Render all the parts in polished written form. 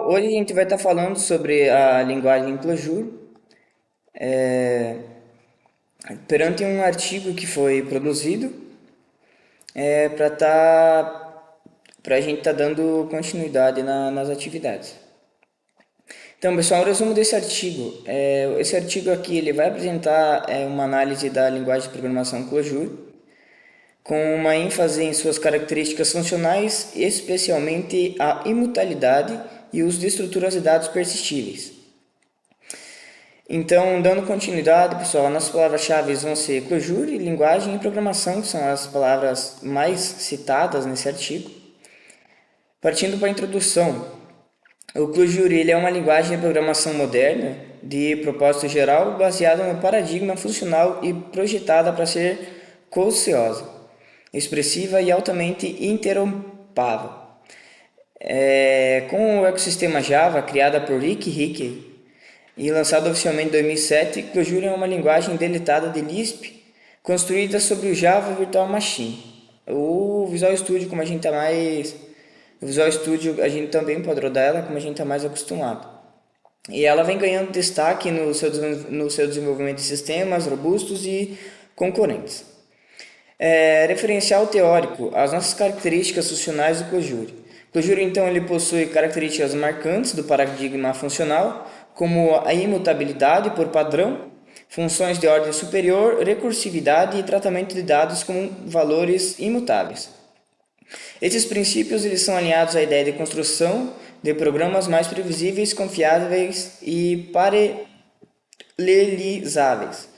Hoje a gente vai estar falando sobre a linguagem Clojure perante um artigo que foi produzido para a gente estar dando continuidade nas atividades. Então, pessoal, o resumo desse artigo. Esse artigo aqui ele vai apresentar uma análise da linguagem de programação Clojure, com uma ênfase em suas características funcionais, especialmente a imutabilidade e o uso de estruturas de dados persistíveis. Então, dando continuidade, pessoal, as nossas palavras-chave vão ser Clojure, linguagem e programação, que são as palavras mais citadas nesse artigo. Partindo para a introdução, o Clojure ele é uma linguagem de programação moderna, de propósito geral, baseada no paradigma funcional e projetada para ser ociosa, expressiva e altamente interoperável. Com o ecossistema Java, criada por Rick Hickey, e lançado oficialmente em 2007, Clojure é uma linguagem deletada de Lisp, construída sobre o Java Virtual Machine. O Visual Studio, como a gente tá mais, o Visual Studio a gente também pode rodar ela, como a gente está mais acostumado. E ela vem ganhando destaque no seu desenvolvimento de sistemas robustos e concorrentes. Referencial teórico, as nossas características funcionais do Clojure. Clojure, então, ele possui características marcantes do paradigma funcional, como a imutabilidade por padrão, funções de ordem superior, recursividade e tratamento de dados com valores imutáveis. Esses princípios eles são alinhados à ideia de construção de programas mais previsíveis, confiáveis e paralelizáveis.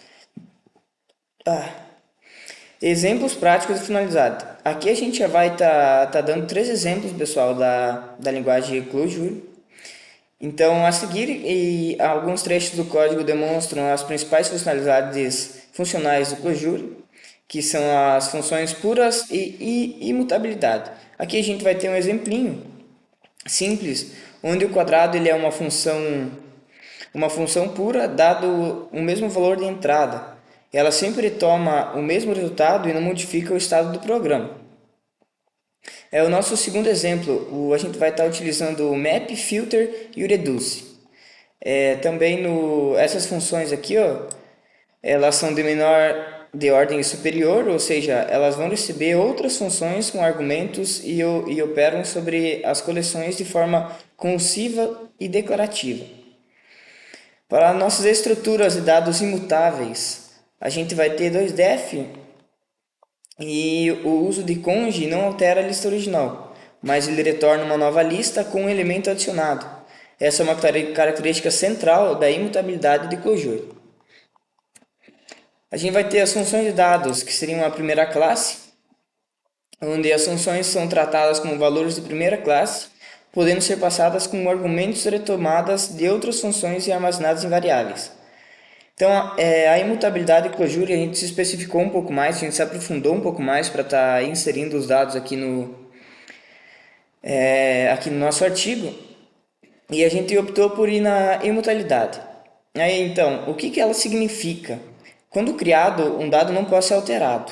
Exemplos práticos e finalidade. Aqui a gente já vai tá dando 3 exemplos, pessoal, da linguagem Clojure. Então, a seguir, alguns trechos do código demonstram as principais funcionalidades funcionais do Clojure, que são as funções puras e imutabilidade. Aqui a gente vai ter um exemplinho simples, onde o quadrado ele é uma função pura, dado o mesmo valor de entrada. Ela sempre toma o mesmo resultado e não modifica o estado do programa. O nosso segundo exemplo, a gente vai estar utilizando o map, filter e o reduce. Essas funções aqui, elas são de ordem superior, ou seja, elas vão receber outras funções com argumentos e operam sobre as coleções de forma cursiva e declarativa. Para nossas estruturas de dados imutáveis, a gente vai ter 2def e o uso de conj não altera a lista original, mas ele retorna uma nova lista com um elemento adicionado. Essa é uma característica central da imutabilidade de Clojure. A gente vai ter as funções de dados, que seriam a primeira classe, onde as funções são tratadas como valores de primeira classe, podendo ser passadas como argumentos retomadas de outras funções e armazenadas em variáveis. Então, a imutabilidade de Clojure a gente se especificou um pouco mais, a gente se aprofundou um pouco mais para estar inserindo os dados aqui aqui no nosso artigo, e a gente optou por ir na imutabilidade. Aí, então, o que ela significa? Quando criado, um dado não pode ser alterado.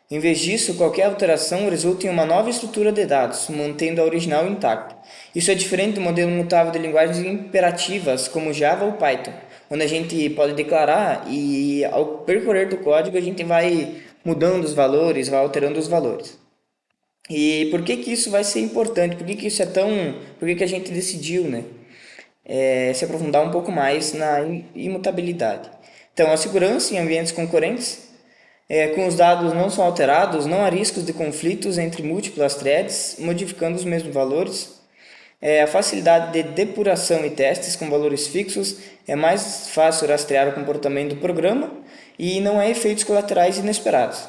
Em vez disso, qualquer alteração resulta em uma nova estrutura de dados, mantendo a original intacta. Isso é diferente do modelo mutável de linguagens imperativas, como Java ou Python, onde a gente pode declarar e, ao percorrer do código, a gente vai mudando os valores, vai alterando os valores. E por que isso vai ser importante? Por que isso é tão... Por que a gente decidiu, né? Se aprofundar um pouco mais na imutabilidade. Então, a segurança em ambientes concorrentes, com os dados não são alterados, não há riscos de conflitos entre múltiplas threads, modificando os mesmos valores. A facilidade de depuração e testes com valores fixos, é mais fácil rastrear o comportamento do programa e não há efeitos colaterais inesperados.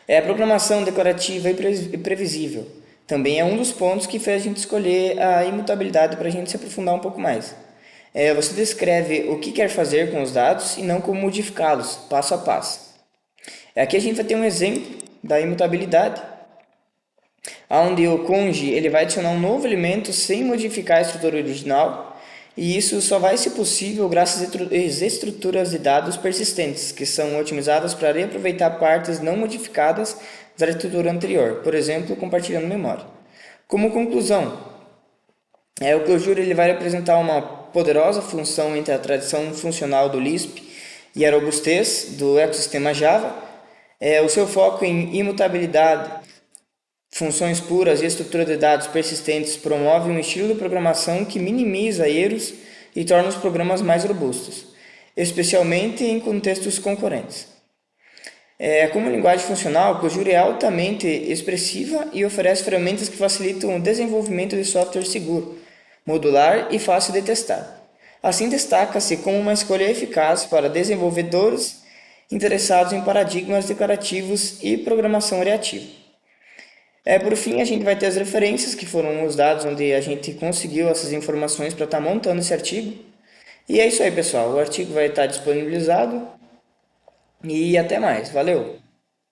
A programação declarativa e previsível. Também é um dos pontos que fez a gente escolher a imutabilidade para a gente se aprofundar um pouco mais. Você descreve o que quer fazer com os dados e não como modificá-los, passo a passo. Aqui a gente vai ter um exemplo da imutabilidade, onde o conj ele vai adicionar um novo elemento sem modificar a estrutura original, e isso só vai ser possível graças às estruturas de dados persistentes, que são otimizadas para reaproveitar partes não modificadas da estrutura anterior, por exemplo, compartilhando memória. Como conclusão, O Clojure ele vai representar uma poderosa função entre a tradição funcional do Lisp e a robustez do ecossistema Java. O seu foco em imutabilidade, funções puras e estrutura de dados persistentes promove um estilo de programação que minimiza erros e torna os programas mais robustos, especialmente em contextos concorrentes. Como linguagem funcional, o Clojure é altamente expressiva e oferece ferramentas que facilitam o desenvolvimento de software seguro, modular e fácil de testar. Assim, destaca-se como uma escolha eficaz para desenvolvedores interessados em paradigmas declarativos e programação reativa. Por fim, a gente vai ter as referências, que foram os dados onde a gente conseguiu essas informações para estar montando esse artigo. E é isso aí, pessoal. O artigo vai estar disponibilizado e até mais. Valeu!